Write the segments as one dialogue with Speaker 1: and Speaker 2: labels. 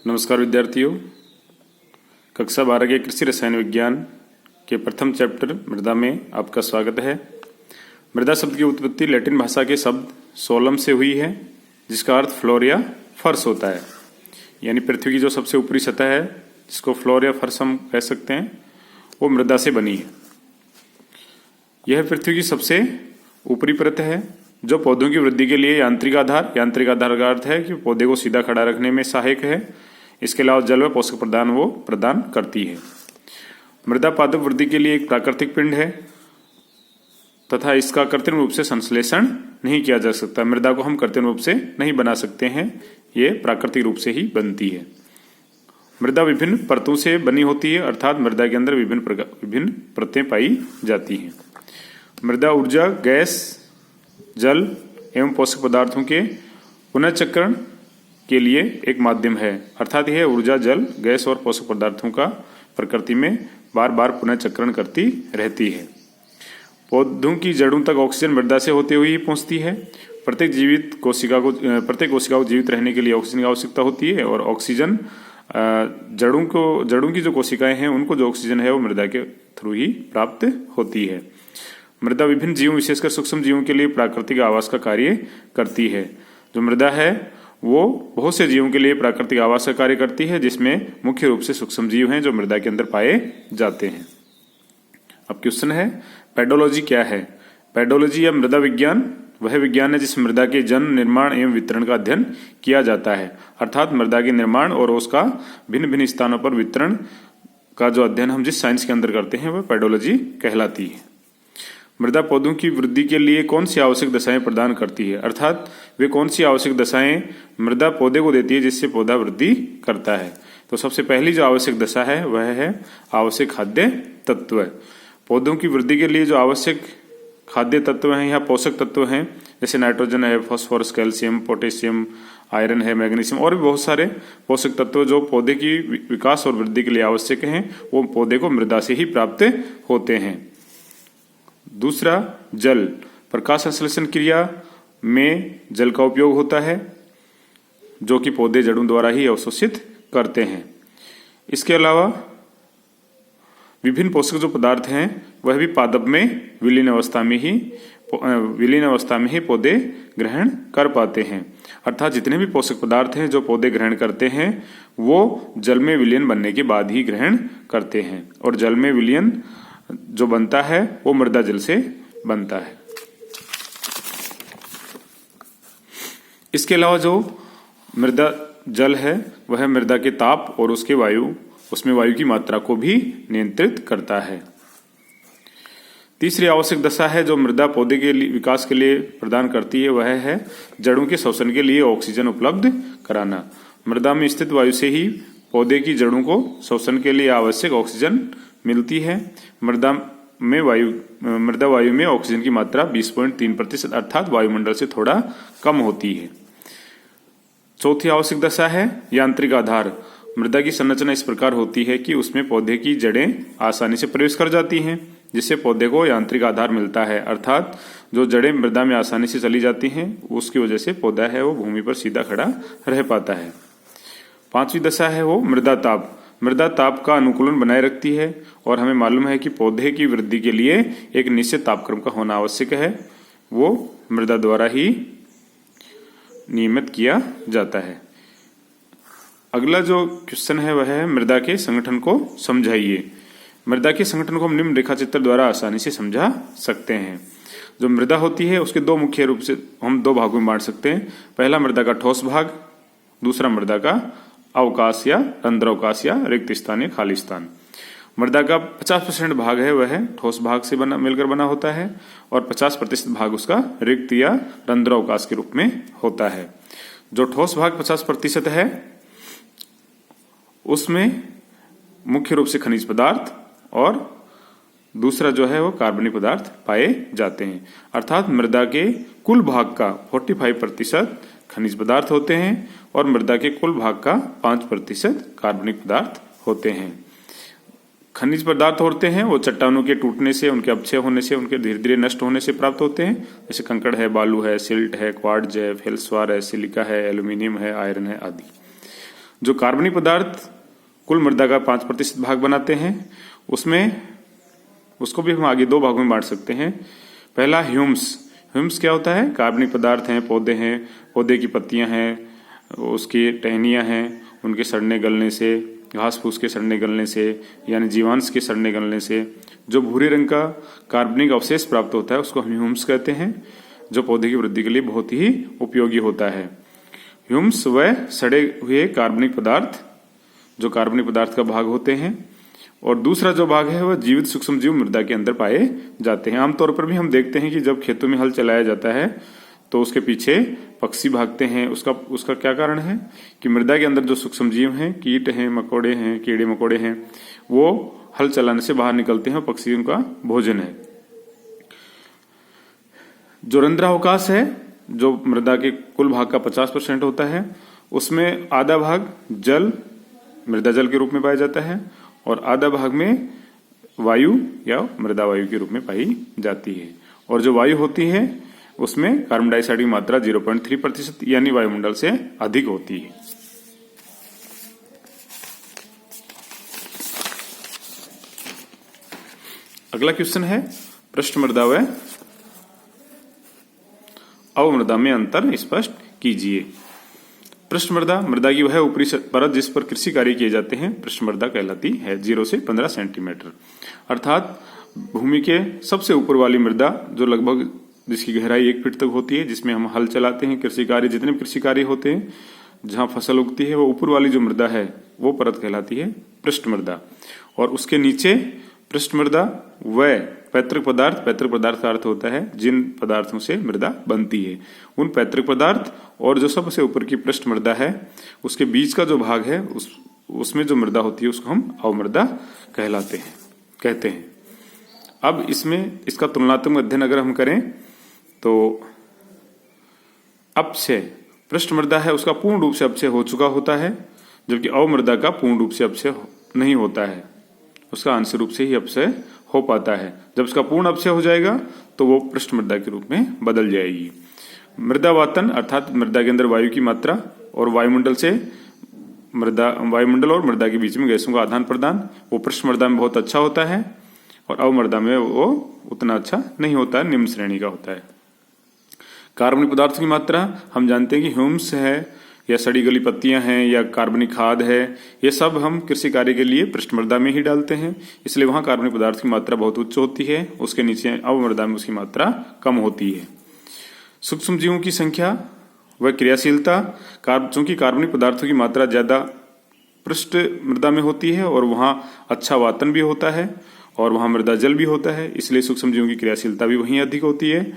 Speaker 1: नमस्कार विद्यार्थियों, कक्षा 12 के कृषि रसायन विज्ञान के प्रथम चैप्टर मृदा में आपका स्वागत है। मृदा शब्द की उत्पत्ति लैटिन भाषा के शब्द सोलम से हुई है, जिसका अर्थ फ्लोर या फर्श होता है। यानी पृथ्वी की जो सबसे ऊपरी सतह है, जिसको फ्लोर या फर्श हम कह सकते हैं, वो मृदा से बनी है। यह पृथ्वी की सबसे ऊपरी परत है जो पौधों की वृद्धि के लिए यांत्रिक आधार का अर्थ है कि पौधे को सीधा खड़ा रखने में सहायक है। इसके अलावा जल व पोषक प्रदान करती है। मृदा पादप वृद्धि के लिए एक प्राकृतिक पिंड है तथा इसका कृत्रिम रूप से संश्लेषण नहीं किया जा सकता। मृदा को हम कृत्रिम रूप से नहीं बना सकते हैं, ये प्राकृतिक रूप से ही बनती है। मृदा विभिन्न परतों से बनी होती है, अर्थात मृदा के अंदर विभिन्न परतें पाई जाती हैं। मृदा ऊर्जा, गैस, जल एवं पोषक पदार्थों के पुनर्चक्रण के लिए एक माध्यम है, अर्थात यह ऊर्जा, जल, गैस और पोषक पदार्थों का प्रकृति में बार बार पुनर्चक्रण करती रहती है। पौधों की जड़ों तक ऑक्सीजन मृदा से होते हुए ही पहुंचती है। प्रत्येक कोशिका को जीवित रहने के लिए ऑक्सीजन की आवश्यकता होती है और ऑक्सीजन जड़ों की जो कोशिकाएं हैं उनको जो ऑक्सीजन है वो मृदा के थ्रू ही प्राप्त होती है। मृदा विभिन्न जीवों, विशेषकर सूक्ष्म जीवों के लिए प्राकृतिक आवास का कार्य करती है। जो मृदा है वो बहुत से जीवों के लिए प्राकृतिक आवास का कार्य करती है, जिसमें मुख्य रूप से सूक्ष्म जीव हैं जो मृदा के अंदर पाए जाते हैं। अब क्वेश्चन है, पेडोलॉजी क्या है? पेडोलॉजी या मृदा विज्ञान वह विज्ञान है जिसमें मृदा के जन्म, निर्माण एवं वितरण का अध्ययन किया जाता है। अर्थात मृदा के निर्माण और उसका भिन्न भिन्न स्थानों पर वितरण का जो अध्ययन हम जिस साइंस के अंदर करते हैं वह पेडोलॉजी कहलाती है। मृदा पौधों की वृद्धि के लिए कौन सी आवश्यक दशाएं प्रदान करती है, अर्थात वे कौन सी आवश्यक दशाएं मृदा पौधे को देती है जिससे पौधा वृद्धि करता है। तो सबसे पहली जो आवश्यक दशा है वह है आवश्यक खाद्य तत्व। पौधों की वृद्धि के लिए जो आवश्यक खाद्य तत्व हैं या पोषक तत्व हैं, जैसे नाइट्रोजन है, फास्फोरस, कैल्शियम, पोटेशियम, आयरन है, मैग्नीशियम और भी बहुत सारे पोषक तत्व जो पौधे की विकास और वृद्धि के लिए आवश्यक हैं, वो पौधे को मृदा से ही प्राप्त होते हैं। दूसरा, जल। प्रकाश संश्लेषण क्रिया में जल का उपयोग होता है, जो कि पौधे जड़ों द्वारा ही अवशोषित करते हैं। इसके अलावा विभिन्न पोषक जो पदार्थ हैं वह भी पादप में विलीन अवस्था में ही पौधे ग्रहण कर पाते हैं। अर्थात जितने भी पोषक पदार्थ हैं जो पौधे ग्रहण करते हैं वो जल में विलीन बनने के बाद ही ग्रहण करते हैं, और जल में विलीन जो बनता है वो मृदा जल से बनता है। इसके अलावा जो मृदा जल है वह मृदा के ताप और उसमें वायु की मात्रा को भी नियंत्रित करता है। तीसरी आवश्यक दशा है जो मृदा पौधे के विकास के लिए प्रदान करती है, वह है जड़ों के श्वसन के लिए ऑक्सीजन उपलब्ध कराना। मृदा में स्थित वायु से ही पौधे की जड़ों को श्वसन के लिए आवश्यक ऑक्सीजन मिलती है। मृदा वायु में ऑक्सीजन की मात्रा 20.3% अर्थात वायुमंडल से थोड़ा कम होती है। चौथी आवश्यक दशा है यांत्रिक आधार। मृदा की संरचना इस प्रकार होती है कि उसमें पौधे की जड़ें आसानी से प्रवेश कर जाती हैं, जिससे पौधे को यांत्रिक आधार मिलता है। अर्थात जो जड़ें मृदा में आसानी से चली जाती हैं उसकी वजह से पौधा है वो भूमि पर सीधा खड़ा रह पाता है। पांचवी दशा है वो मृदा ताप। मृदा ताप का अनुकूलन बनाए रखती है और हमें मालूम है कि पौधे की वृद्धि के लिए एक निश्चित तापक्रम का होना आवश्यक है, वो मृदा द्वारा ही नियमित किया जाता है। अगला जो क्वेश्चन है वह है मृदा के संगठन को समझाइए। मृदा के संगठन को हम निम्न रेखा चित्र द्वारा आसानी से समझा सकते हैं। जो मृदा होती है उसके दो मुख्य रूप से हम दो भागों में बांट सकते हैं। पहला मृदा का ठोस भाग, दूसरा मृदा का अवकाश या रंध्रावकाश या रिक्त स्थान या खाली स्थान। मृदा का 50% भाग है वह ठोस भाग से मिलकर बना होता है और 50% भाग उसका रिक्त या रंध्रावकाश के रूप में होता है। जो ठोस भाग 50% है उसमें मुख्य रूप से खनिज पदार्थ और दूसरा जो है वो कार्बनिक पदार्थ पाए जाते हैं। अर्थात मृदा के कुल भाग का 45% खनिज पदार्थ होते हैं और मृदा के कुल भाग का 5% कार्बनिक पदार्थ होते हैं। खनिज पदार्थ होते हैं वो चट्टानों के टूटने से, उनके अपक्षय होने से, उनके धीरे धीरे नष्ट होने से प्राप्त होते हैं। जैसे कंकड़ है, बालू है, सिल्ट है, क्वार्ट्ज है, फेल्सवार है, सिलिका है, एल्यूमिनियम है, आयरन है आदि। जो कार्बनिक पदार्थ कुल मृदा का 5% भाग बनाते हैं, उसको भी हम आगे 2 भागों में बांट सकते हैं। पहला ह्यूम्स। ह्यूम्स क्या होता है? कार्बनिक पदार्थ हैं, पौधे की पत्तियां हैं, उसकी टहनियां हैं, उनके सड़ने गलने से, घास फूस के सड़ने गलने से, यानी जीवांश के सड़ने गलने से जो भूरे रंग का कार्बनिक अवशेष प्राप्त होता है उसको हम ह्यूम्स कहते हैं, जो पौधे की वृद्धि के लिए बहुत ही उपयोगी होता है। ह्यूम्स व सड़े हुए कार्बनिक पदार्थ जो कार्बनिक पदार्थ का भाग होते हैं। और दूसरा जो भाग है वह जीवित सूक्ष्म जीव मृदा के अंदर पाए जाते हैं। आमतौर पर भी हम देखते हैं कि जब खेतों में हल चलाया जाता है तो उसके पीछे पक्षी भागते हैं। उसका क्या कारण है कि मृदा के अंदर जो सूक्ष्म जीव हैं, कीट हैं, मकोड़े हैं, कीड़े मकोड़े हैं, वो हल चलाने से बाहर निकलते हैं और पक्षी उनका भोजन है। जो रंध्रावकाश है, जो मृदा के कुल भाग का 50% होता है, उसमें आधा भाग जल, मृदा जल के रूप में पाया जाता है और आधा भाग में वायु या मृदा वायु के रूप में पाई जाती है। और जो वायु होती है उसमें कार्बन डाइऑक्साइड की मात्रा 0.3% यानी वायुमंडल से अधिक होती है। अगला क्वेश्चन है पृष्ठ मृदा व अवमृदा में अंतर स्पष्ट कीजिए। पृष्ठ मृदा, मृदा की वह ऊपरी परत जिस पर कृषि कार्य किए जाते हैं, पृष्ठ मृदा कहलाती है। 0 से 15 सेंटीमीटर, अर्थात भूमि के सबसे ऊपर वाली मृदा जो लगभग जिसकी गहराई 1 फीट तक होती है, जिसमें हम हल चलाते हैं, कृषि कार्य जितने भी कृषि कार्य होते हैं, जहां फसल उगती है, वो ऊपर वाली जो मृदा है वो परत कहलाती है पृष्ठ मृदा। और उसके नीचे पृष्ठ मृदा व पैतृक पदार्थ का अर्थ होता है जिन पदार्थों से मृदा बनती है, उन पैतृक पदार्थ और जो सबसे ऊपर की पृष्ठ मृदा है उसके बीच का जो भाग है उसमें जो मृदा होती है उसको हम अवमृदा कहते हैं। अब इसमें इसका तुलनात्मक अध्ययन अगर हम करें तो अपक्षय, पृष्ठ मृदा है उसका पूर्ण रूप से अपक्षय हो चुका होता है, जबकि अवमृदा का पूर्ण रूप से अपक्षय नहीं होता है, उसका आंशिक रूप से ही अपक्षय हो पाता है। जब उसका पूर्ण अपक्षय हो जाएगा तो वो पृष्ठ मृदा के रूप में बदल जाएगी। मृदावातन अर्थात मृदा के अंदर वायु की मात्रा और वायुमंडल और मृदा के बीच में गैसों का आदान प्रदान वो पृष्ठ मृदा में बहुत अच्छा होता है और अवमृदा में वो उतना अच्छा नहीं होता है, निम्न श्रेणी का होता है। कार्बनिक पदार्थों की मात्रा हम जानते हैं कि ह्यूम्स है या सड़ी गली पत्तियां हैं या कार्बनिक खाद है, ये सब हम कृषि कार्य के लिए पृष्ठ मृदा में ही डालते हैं, इसलिए वहां कार्बनिक पदार्थ की मात्रा बहुत उच्च होती है। उसके नीचे अवमृदा में उसकी मात्रा कम होती है। सूक्ष्म जीवों की संख्या व क्रियाशीलता, चूंकि कार्बनिक पदार्थों की मात्रा ज्यादा पृष्ठ मृदा में होती है और वहां अच्छा वातन भी होता है और वहां मृदा जल भी होता है, इसलिए सूक्ष्म जीवों की क्रियाशीलता भी वहीं अधिक होती है,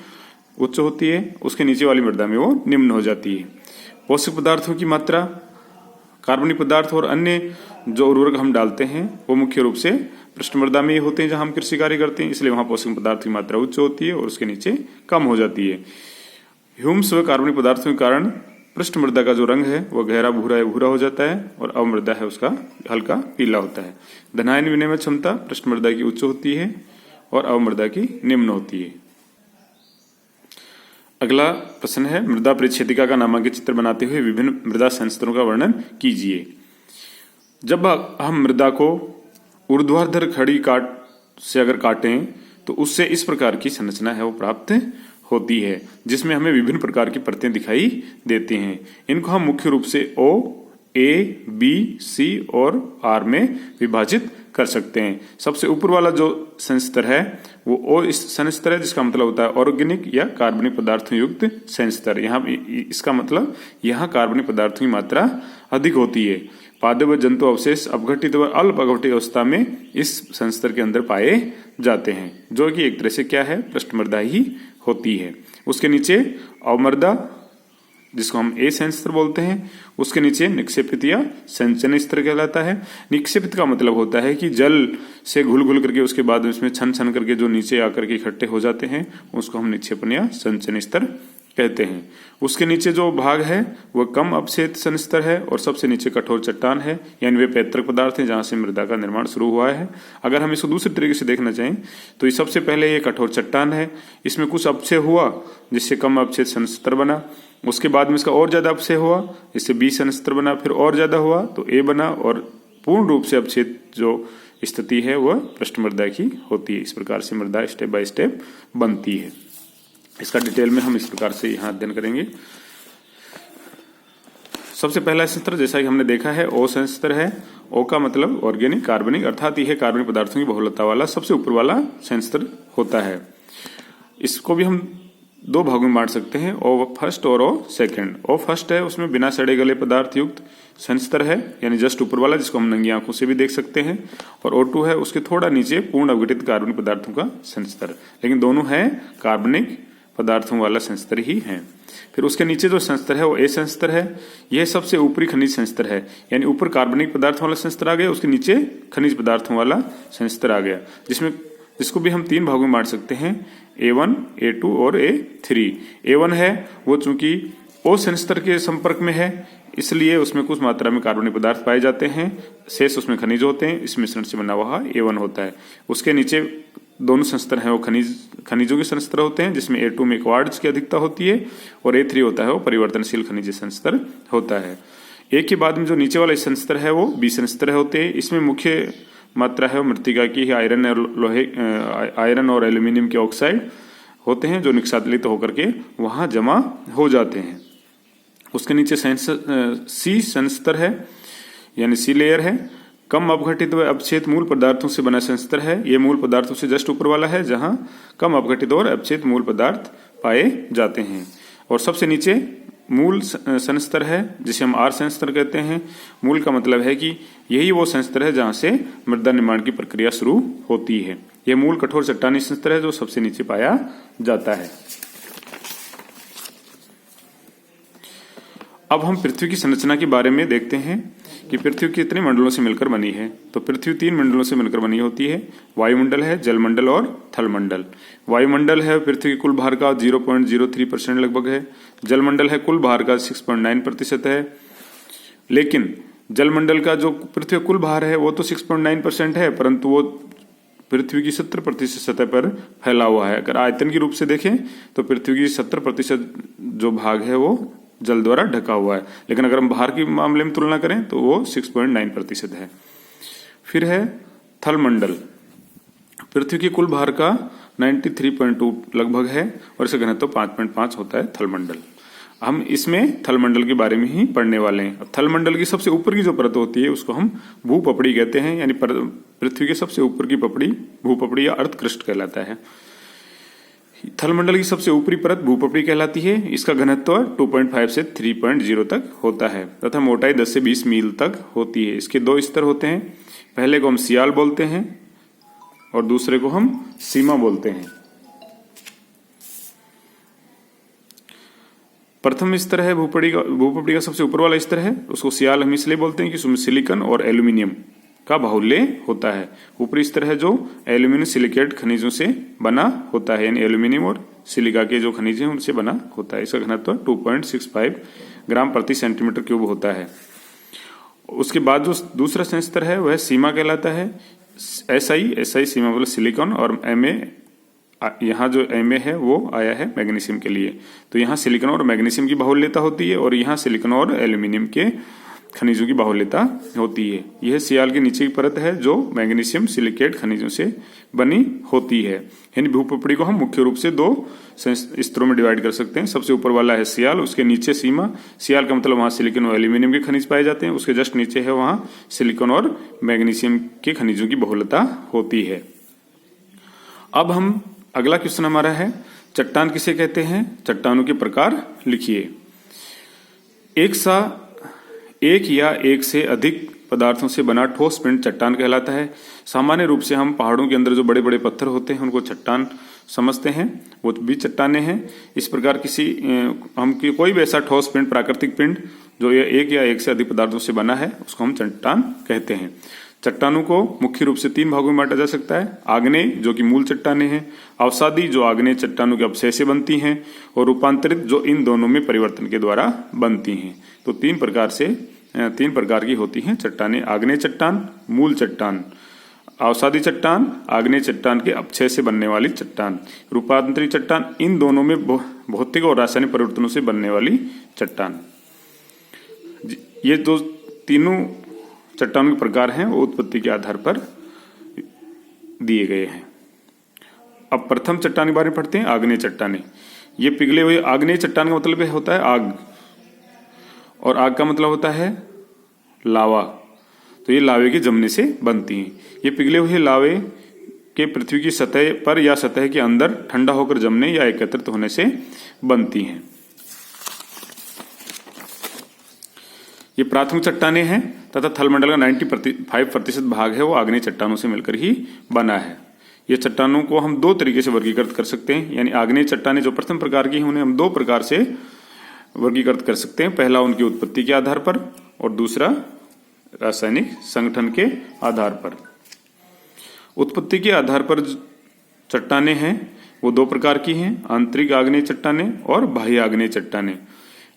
Speaker 1: उच्च होती है। उसके नीचे वाली मृदा में वो निम्न हो जाती है। पोषक पदार्थों की मात्रा, कार्बनिक पदार्थ और अन्य जो उर्वरक हम डालते हैं वो मुख्य रूप से पृष्ठ मृदा में ही होते हैं जहां हम कृषि कार्य करते हैं, इसलिए वहां पोषक पदार्थ की मात्रा उच्च होती है और उसके नीचे कम हो जाती है। ह्यूम्स व कार्बनिक पदार्थों के कारण पृष्ठ मृदा का जो रंग है वह गहरा भूरा हो जाता है और अवमृदा है उसका हल्का पीला होता है। धनायन विनिमय क्षमता पृष्ठ मृदा की उच्च होती है और अवमृदा की निम्न होती है। अगला प्रश्न है मृदा परिच्छेदिका का नामांकित चित्र बनाते हुए विभिन्न मृदा संस्तरों का वर्णन कीजिए। जब हम मृदा को ऊर्ध्वाधर खड़ी काट से अगर काटें तो उससे इस प्रकार की संरचना है वो प्राप्त होती है, जिसमें हमें विभिन्न प्रकार की परतें दिखाई देती हैं। इनको हम मुख्य रूप से O, A, B, C और R में विभाजित कर सकते हैं। सबसे ऊपर वाला जो संस्तर है वो O संस्तर है, जिसका मतलब होता है ऑर्गेनिक या कार्बनिक पदार्थों युक्त संस्तर। यहाँ इसका मतलब यहाँ कार्बनिक पदार्थों की मात्रा अधिक होती है। पादप व जंतु अवशेष अपघटित व अल्प अपघटित अवस्था में इस संस्तर के अंदर पाए जाते हैं, जो कि एक तरह से क्या है, पृष्ठ मृदा ही होती है। उसके नीचे अवमृदा, जिसको हम ए संस्तर बोलते हैं, उसके नीचे निक्षेपित या संचयन स्तर कहलाता है। निक्षेपित का मतलब होता है कि जल से घुल करके उसके बाद उसमें छन करके जो नीचे आकर के इकट्ठे हो जाते हैं उसको हम निक्षेपण या संचयन स्तर कहते हैं। उसके नीचे जो भाग है वह कम अपक्षेद संस्तर है और सबसे नीचे कठोर चट्टान है, यानी वे पैतृक पदार्थ हैं जहां से मृदा का निर्माण शुरू हुआ है। अगर हम इसको दूसरे तरीके से देखना चाहें तो ये सबसे पहले ये कठोर चट्टान है, इसमें कुछ अपक्षय हुआ जिससे कम अपक्षेद संस्तर बना। उसके बाद में इसका और ज्यादा अपक्षय हुआ, इससे बी संस्तर बना, फिर और ज्यादा हुआ तो ए बना, और पूर्ण रूप से अपक्षेद जो स्थिति है वह पृष्ठ मृदा की होती है। इस प्रकार से मृदा स्टेप बाय स्टेप बनती है। इसका डिटेल में हम इस प्रकार से यहाँ अध्ययन करेंगे। सबसे पहला संस्तर जैसा कि हमने देखा है ओ संस्तर है। ओ का मतलब ऑर्गेनिक कार्बनिक, अर्थात यह कार्बनिक पदार्थों की बहुलता वाला सबसे ऊपर वाला संस्तर होता है। इसको भी हम दो भागों में बांट सकते हैं, ओ फर्स्ट और ओ सेकंड। ओ फर्स्ट है, उसमें बिना सड़े गले पदार्थ युक्त संस्तर है, यानी जस्ट ऊपर वाला, जिसको हम नंगी आंखों से भी देख सकते हैं। और O2 है, उसके थोड़ा नीचे पूर्ण अवघटित कार्बनिक पदार्थों का संस्तर, लेकिन दोनों है कार्बनिक पदार्थों वाला संस्तर ही है। फिर उसके नीचे जो संस्तर है वो ए संस्तर है। यह सबसे ऊपरी खनिज संस्तर है, यानी ऊपर कार्बनिक पदार्थों वाला संस्तर आ गया, उसके नीचे खनिज पदार्थों वाला संस्तर आ गया, जिसको भी हम तीन भागों में बांट सकते हैं, A1, A2 और A3। A1 है वो चूंकि O संस्तर के संपर्क में है, इसलिए उसमें कुछ मात्रा में कार्बनिक पदार्थ पाए जाते हैं, शेष उसमें खनिज होते हैं, इस मिश्रण से बना हुआ A1 होता है। उसके नीचे दोनों संस्तर हैं वो खनिजों के संस्तर होते हैं, जिसमें A2 में क्वार्ट्ज की अधिकता होती है, और A3 होता है वो परिवर्तनशील खनिज संस्तर होता है। ए के बाद में जो नीचे वाला संस्तर है वो बी संस्तर होते हैं। इसमें मुख्य मात्रा है वो मृतिका की, आयरन और एल्यूमिनियम के ऑक्साइड होते हैं, जो निष्कासित होकर के वहां जमा हो जाते हैं। उसके नीचे सी संस्तर है, यानी सी लेयर है, कम अपघटित व अपक्षेद मूल पदार्थों से बना संस्तर है। ये मूल पदार्थों से जस्ट ऊपर वाला है, जहां कम अपघटित और अपक्षेद मूल पदार्थ पाए जाते हैं। और सबसे नीचे मूल संस्तर है, जिसे हम आर संस्तर कहते हैं। मूल का मतलब है कि यही वो संस्तर है जहां से मृदा निर्माण की प्रक्रिया शुरू होती है। यह मूल कठोर चट्टानी संस्तर है जो सबसे नीचे पाया जाता है। अब हम पृथ्वी की संरचना के बारे में देखते हैं कि पृथ्वी कितने मंडलों से मिलकर बनी है। तो पृथ्वी 3 मंडलों से मिलकर बनी होती है। वायुमंडल है, जलमंडल और थलमंडल। वायुमंडल है पृथ्वी के कुल भार का 0.03% लगभग है। जलमंडल है कुल भार का 6.9% है। लेकिन जलमंडल का जो पृथ्वी का कुल भार है वो तो 6.9% है, परंतु वो पृथ्वी की 70% सतह पर फैला हुआ है। अगर आयतन के रूप से देखें तो पृथ्वी की 70% जो भाग है वो जल द्वारा ढका हुआ है, लेकिन अगर हम भार के मामले में तुलना करें तो वो 6.9% है। फिर है थलमंडल, पृथ्वी के कुल भार का 93.2 लगभग है, और इसका घनत्व 5.5 होता है थलमंडल। हम इसमें थलमंडल के बारे में ही पढ़ने वाले हैं। थलमंडल की सबसे ऊपर की जो परत होती है उसको हम भूपपड़ी कहते हैं, यानी पृथ्वी के सबसे ऊपर की पपड़ी भूपपड़ी या अर्धकृष्ट कहलाता है। थलमंडल की सबसे ऊपरी परत भूपपड़ी कहलाती है। इसका घनत्व 2.5 से 3.0 तक होता है तथा मोटाई 10 से 20 मील तक होती है। इसके 2 स्तर होते हैं, पहले को हम सियाल बोलते हैं और दूसरे को हम सीमा बोलते हैं। प्रथम स्तर है भूपपड़ी का सबसे ऊपर वाला स्तर है, उसको सियाल हम इसलिए बोलते हैं कि उसमें सिलिकॉन और एल्यूमिनियम का बाहुल्य होता है। ऊपरी स्तर है जो एल्यूमिनियम सिलिकेट खनिजों से बना होता है, यानी एल्यूमिनियम और सिलिका के जो खनिज हैं उनसे बना होता है। इसका घनत्व 2.65 ग्राम प्रति सेंटीमीटर क्यूब होता है। उसके बाद जो दूसरा संस्तर है वह सीमा कहलाता है। SI सीमा मतलब सिलिकॉन, और MA यहाँ जो MA है वो आया है मैग्नीशियम के लिए। तो यहाँ सिलिकॉन और मैग्नीशियम की बाहुल्यता होती है, और यहाँ सिलिकॉन और एल्यूमिनियम के खनिजों की बाहुल्यता होती है। यह सियाल के नीचे की परत है जो मैग्नीशियम सिलिकेट खनिजों से बनी होती है। यानी भूपपड़ी को हम मुख्य रूप से 2 स्तरों में डिवाइड कर सकते हैं। सबसे ऊपर वाला है सियाल, उसके नीचे सीमा। सियाल का मतलब वहां सिलिकॉन और एल्यूमिनियम के खनिज पाए जाते हैं, उसके जस्ट नीचे है वहां सिलिकॉन और मैग्नीशियम के खनिजों की बहुलता होती है। अब हम अगला क्वेश्चन हमारा है, चट्टान किसे कहते हैं? चट्टानों के प्रकार लिखिए। एक या एक से अधिक पदार्थों से बना ठोस पिंड चट्टान कहलाता है। सामान्य रूप से हम पहाड़ों के अंदर जो बड़े बड़े पत्थर होते हैं उनको चट्टान समझते हैं, वो भी चट्टाने हैं। इस प्रकार कोई भी ऐसा ठोस पिंड, प्राकृतिक पिंड जो एक या एक से अधिक पदार्थों से बना है उसको हम चट्टान कहते हैं। चट्टानों को मुख्य रूप से 3 भागों में बांटा जा सकता है। आग्नेय जो कि मूल चट्टाने हैं, अवसादी जो आग्नेय चट्टानों के अपक्षय से बनती हैं, और रूपांतरित जो इन दोनों में परिवर्तन के द्वारा बनती हैं। तो 3 प्रकार की होती हैं चट्टाने: आग्नेय चट्टान, मूल चट्टान, अवसादी चट्टान, आग्नेय चट्टान के अपक्षय से बनने वाली चट्टान, रूपांतरित चट्टान। इन दोनों में भौतिक और रासायनिक परिवर्तनों से बनने वाली चट्टान। ये जो तीनों चट्टानों के प्रकार हैं वो उत्पत्ति के आधार पर दिए गए हैं। अब प्रथम चट्टान के बारे में पढ़ते हैं, आग्नेय चट्टानें। ये पिघले हुए आग्नेय चट्टान का मतलब होता है आग, और आग का मतलब होता है लावा। तो ये लावे के जमने से बनती हैं। ये पिघले हुए लावे के पृथ्वी की सतह पर या सतह के अंदर ठंडा होकर जमने या एकत्रित होने से बनती हैं। ये प्राथमिक चट्टानें हैं तथा थलमंडल का 95% भाग है वो आग्नेय चट्टानों से मिलकर ही बना है। ये चट्टानों को हम दो तरीके से वर्गीकृत कर सकते हैं, यानी आग्नेय चट्टानें जो प्रथम प्रकार की हैं उन्हें हम दो प्रकार से वर्गीकृत कर सकते हैं। पहला उनकी उत्पत्ति के आधार पर और दूसरा रासायनिक संगठन के आधार पर। उत्पत्ति के आधार पर चट्टानें हैं वो दो प्रकार की हैं, आंतरिक आग्नेय चट्टानें और बाह्य आग्नेय चट्टानें।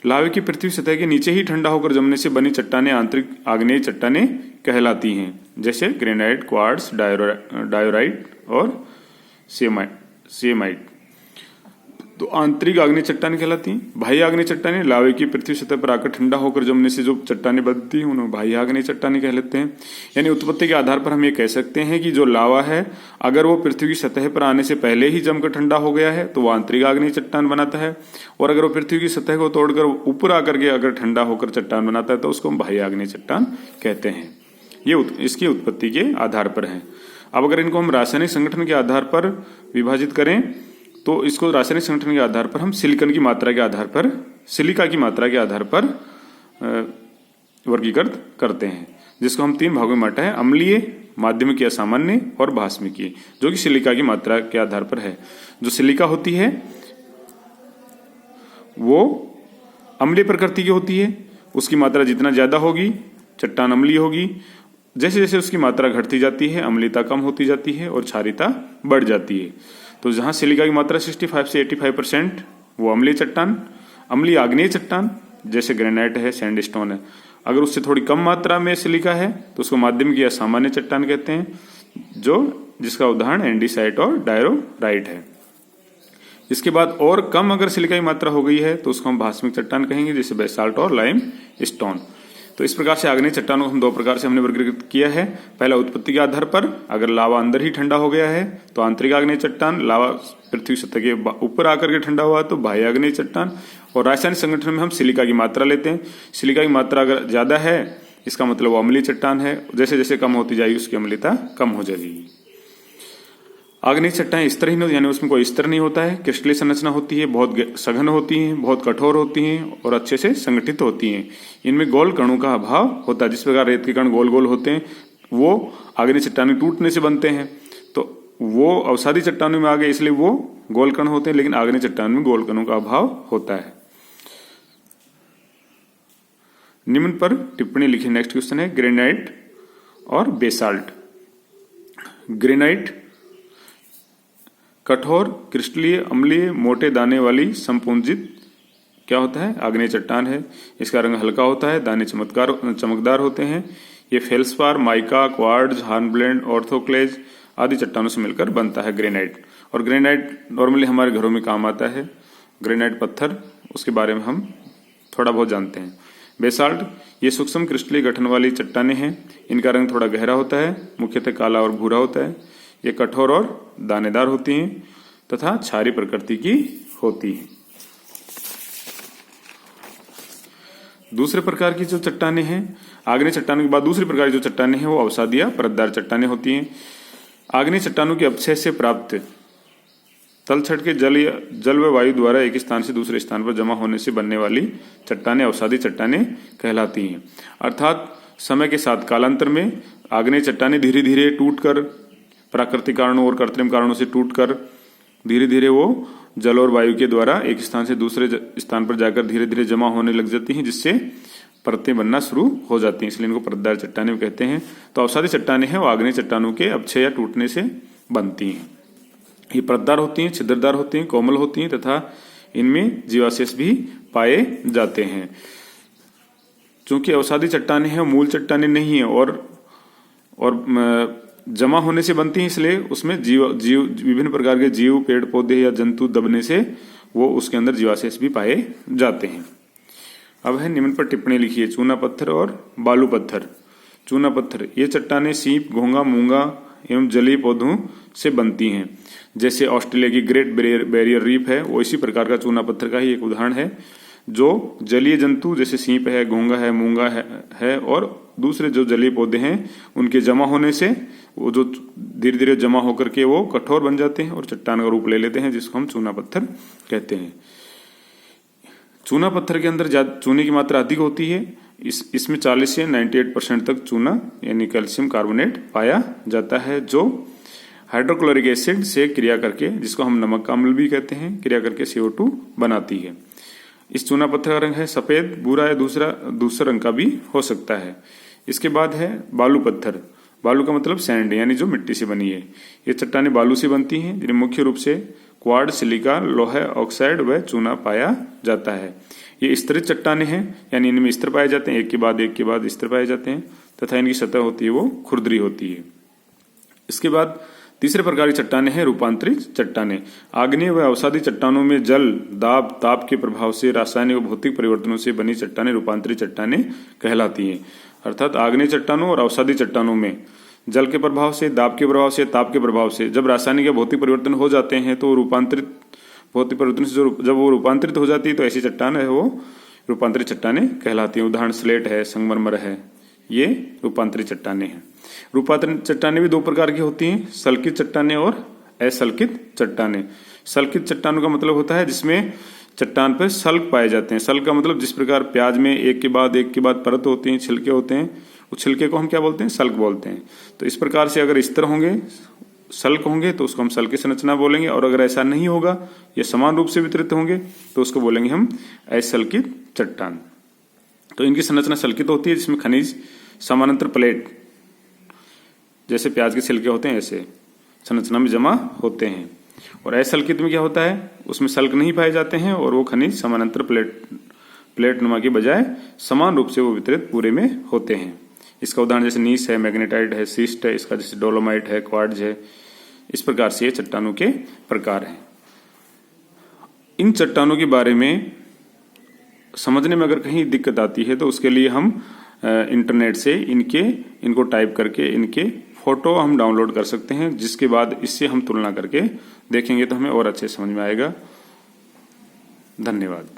Speaker 1: लावे की पृथ्वी सतह के नीचे ही ठंडा होकर जमने से बनी चट्टानें आंतरिक आग्नेय चट्टानें कहलाती हैं, जैसे ग्रेनाइट, क्वार्ट्ज, डायोराइट और सेमाइट। तो आंतरिक आग्नेय चट्टानें कहलाती हैं। बाह्य आग्नेय चट्टानें लावे की पृथ्वी सतह पर आकर ठंडा होकर जमने से जो चट्टानें बनती हैं उन्हें बाह्य आग्नेय चट्टानें कह लेते हैं। यानी उत्पत्ति के आधार पर हम ये कह सकते हैं कि जो लावा है अगर वो पृथ्वी की सतह पर आने से पहले ही जमकर ठंडा हो गया है तो वो आंतरिक आग्नेय चट्टान बनाता है, और अगर वो पृथ्वी की सतह को तोड़कर ऊपर आकर के अगर ठंडा होकर चट्टान बनाता है तो उसको हम बाह्य आग्नेय चट्टान कहते हैं। ये इसकी उत्पत्ति के आधार पर है। अब अगर इनको हम रासायनिक संगठन के आधार पर विभाजित करें तो इसको रासायनिक संगठन के आधार पर हम सिलिकॉन की मात्रा के आधार पर, सिलिका की मात्रा के आधार पर वर्गीकृत करते हैं, जिसको हम तीन भागों में बांटा है, अम्लीय, माध्यमिक या सामान्य और भास्मिकीय, जो कि सिलिका की मात्रा के आधार पर है। जो सिलिका होती है वो अम्लीय प्रकृति की होती है, उसकी मात्रा जितना ज्यादा होगी चट्टान अम्लीय होगी। जैसे जैसे उसकी मात्रा घटती जाती है अम्लीयता कम होती जाती है और क्षारीयता बढ़ जाती है। तो जहां सिलिका की मात्रा 65 से 85% वो अम्लीय चट्टान, अम्लीय आग्नेय चट्टान जैसे ग्रेनाइट है, सैंडस्टोन है। अगर उससे थोड़ी कम मात्रा में सिलिका है तो उसको माध्यमिक या सामान्य चट्टान कहते हैं, जिसका उदाहरण एंडीसाइट और डायरोराइट है। इसके बाद और कम अगर सिलिका की मात्रा हो गई है तो उसको हम भास्मिक चट्टान कहेंगे, जैसे बेसाल्ट और लाइम स्टोन। तो इस प्रकार से आग्नेय चट्टानों को हम दो प्रकार से हमने वर्गीकृत किया है। पहला उत्पत्ति के आधार पर, अगर लावा अंदर ही ठंडा हो गया है तो आंतरिक आग्नेय चट्टान, लावा पृथ्वी सतह के ऊपर आकर के ठंडा हुआ तो बाह्य आग्नेय चट्टान। और रासायनिक संगठन में हम सिलिका की मात्रा लेते हैं। सिलिका की मात्रा अगर ज्यादा है इसका मतलब वो अम्लीय चट्टान है, जैसे जैसे कम होती जाएगी उसकी अम्लीयता कम हो जाएगी। आग्नेय चट्टानें स्तरहीन होती है, यानी उसमें कोई स्तर नहीं होता है, क्रिस्टलीय संरचना होती है, बहुत सघन होती हैं, बहुत कठोर होती हैं और अच्छे से संगठित होती हैं। इनमें गोल कणों का अभाव होता है। जिस प्रकार रेत के कण गोल गोल होते हैं वो आग्नेय चट्टानें टूटने से बनते हैं, तो वो अवसादी चट्टानों में आ गए इसलिए वो गोल कण होते हैं, लेकिन आग्नेय चट्टान में गोल कणों का अभाव होता है। निम्न पर टिप्पणी लिखी। नेक्स्ट क्वेश्चन है ग्रेनाइट और बेसाल्ट। ग्रेनाइट कठोर, क्रिस्टलीय, अम्लीय, मोटे दाने वाली संपुंजित क्या होता है, आग्नेय चट्टान है। इसका रंग हल्का होता है, दाने चमकदार होते हैं। ये फेल्सपार, माइका, क्वार्ट्ज, हार्नब्लेंड, ऑर्थोक्लेज आदि चट्टानों से मिलकर बनता है ग्रेनाइट। और ग्रेनाइट नॉर्मली हमारे घरों में काम आता है। ग्रेनाइट पत्थर, उसके बारे में हम थोड़ा बहुत जानते हैं। बेसाल्ट, ये सूक्ष्म क्रिस्टलीय गठन वाली चट्टानें हैं। इनका रंग थोड़ा गहरा होता है, मुख्यतः काला और भूरा होता है। ये कठोर और दानेदार होती हैं तथा क्षारीय प्रकृति की होती हैं। दूसरे प्रकार की जो चट्टानें हैं, आग्नेय चट्टानों के बाद दूसरी प्रकार की जो चट्टानें हैं वो अवसादी या परतदार चट्टानें होती हैं। आग्नेय चट्टानों के अपक्षय से प्राप्त तलछट के जल व वायु द्वारा एक स्थान से दूसरे स्थान पर जमा होने से बनने वाली चट्टानें अवसादी चट्टानें कहलाती हैं। अर्थात समय के साथ कालांतर में आग्नेय चट्टानें धीरे धीरे टूटकर, प्राकृतिक कारणों और कृत्रिम कारणों से टूटकर धीरे धीरे वो जल और वायु के द्वारा एक स्थान से दूसरे स्थान पर जाकर धीरे धीरे जमा होने लग जाती हैं, जिससे परतें बनना शुरू हो जाती हैं, इसलिए इनको परतदार चट्टानें कहते हैं। तो अवसादी चट्टानें हैं वो आग्नेय चट्टानों के अपक्षय या टूटने से बनती हैं। ये परतदार होती हैं, छिद्रदार होती हैं, कोमल होती हैं तथा इनमें जीवावशेष भी पाए जाते हैं। चूंकि अवसादी चट्टानें हैं मूल चट्टानें नहीं है और जमा होने से बनती हैं, इसलिए उसमें जीव विभिन्न प्रकार के जीव, पेड़ पौधे या जंतु दबने से वो उसके अंदर जीवावशेष भी पाए जाते हैं। अब है निम्न पर टिप्पणी लिखिए। चूना पत्थर और बालू पत्थर। चूना पत्थर, ये चट्टानें सीप, घोंगा, मूंगा एवं जलीय पौधों से बनती हैं। जैसे ऑस्ट्रेलिया की ग्रेट बैरियर रीफ है, वो इसी प्रकार का चूना पत्थर का ही एक उदाहरण है, जो जलीय जंतु जैसे सीप है, घोंगा है, मूंगा है और दूसरे जो जलीय पौधे हैं उनके जमा होने से वो जो धीरे धीरे जमा होकर के वो कठोर बन जाते हैं और चट्टान का रूप ले लेते हैं, जिसको हम चूना पत्थर कहते हैं। चूना पत्थर के अंदर चूने की मात्रा अधिक होती है। इसमें 40 से 98% तक चूना यानी कैल्शियम कार्बोनेट पाया जाता है, जो हाइड्रोक्लोरिक एसिड से क्रिया करके, जिसको हम नमक का अम्ल भी कहते हैं, क्रिया करके CO2 बनाती है। इस चूना पत्थर का रंग है सफेद, भूरा या दूसरा रंग का भी हो सकता है। इसके बाद है बालू पत्थर। बालू का मतलब सैंड यानी जो मिट्टी से बनी है। ये चट्टानें बालू से बनती हैं, जिनमें मुख्य रूप से क्वार्ट्ज, सिलिका, लोहा ऑक्साइड व चूना पाया जाता है। ये स्तरित चट्टानें हैं, यानी इनमें स्तर पाए जाते हैं, एक के बाद स्तर पाए जाते हैं, तथा इनकी सतह होती है वो खुरदरी होती है। इसके बाद तीसरे प्रकार की चट्टानें हैं रूपांतरित चट्टानें। आग्नेय व अवसादी चट्टानों में जल, दाब, ताप के प्रभाव से रासायनिक व भौतिक परिवर्तनों से बनी चट्टानें रूपांतरित चट्टानें कहलाती हैं। अर्थात आग्नेय चट्टानों और अवसादी चट्टानों में जल के प्रभाव से, दाब के प्रभाव से, ताप के प्रभाव से जब रासायनिक या भौतिक परिवर्तन हो जाते हैं तो रूपांतरित भौतिक परिवर्तन से जब वो रूपांतरित हो जाती है तो ऐसी चट्टान है वो रूपांतरित चट्टानें कहलाती हैं। उदाहरण स्लेट है, संगमरमर है, ये रूपांतरित चट्टानें हैं। रूपांतरित चट्टानें भी दो प्रकार की होती हैं, सल्कित चट्टानें और असल्कित चट्टानें। सल्कित चट्टानों का मतलब होता है जिसमें चट्टान पर सल्क पाए जाते हैं। सल्क का मतलब जिस प्रकार प्याज में एक के बाद परत होती हैं, छिलके होते हैं, उस छिलके को हम क्या बोलते हैं? सल्क बोलते हैं। तो इस प्रकार से अगर स्तर होंगे, सल्क होंगे तो उसको हम सल्क की संरचना बोलेंगे, और अगर ऐसा नहीं होगा, ये समान रूप से वितरित होंगे तो उसको बोलेंगे हम असल्कित चट्टान। तो इनकी संरचना सल्कित होती है, जिसमें खनिज समानांतर प्लेट जैसे प्याज के छिलके होते हैं ऐसे संरचना में जमा होते हैं। और असल्कित में क्या होता है? उसमें सल्क नहीं पाए जाते हैं और वो खनिज समानांतर प्लेट नुमा के बजाय समान रूप से वो वितरित पूरे में होते हैं। इसका उदाहरण जैसे नीस है, मैग्नेटाइट है, सिस्ट है, इसका जैसे डोलोमाइट है, क्वार्ट्ज है। इस प्रकार से ये चट्टानों के प्रकार हैं। इन चट्टानों के बारे में समझने में अगर कहीं दिक्कत आती है तो उसके लिए हम इंटरनेट से इनको टाइप करके इनके फोटो हम डाउनलोड कर सकते हैं, जिसके बाद इससे हम तुलना करके देखेंगे तो हमें और अच्छे समझ में आएगा। धन्यवाद।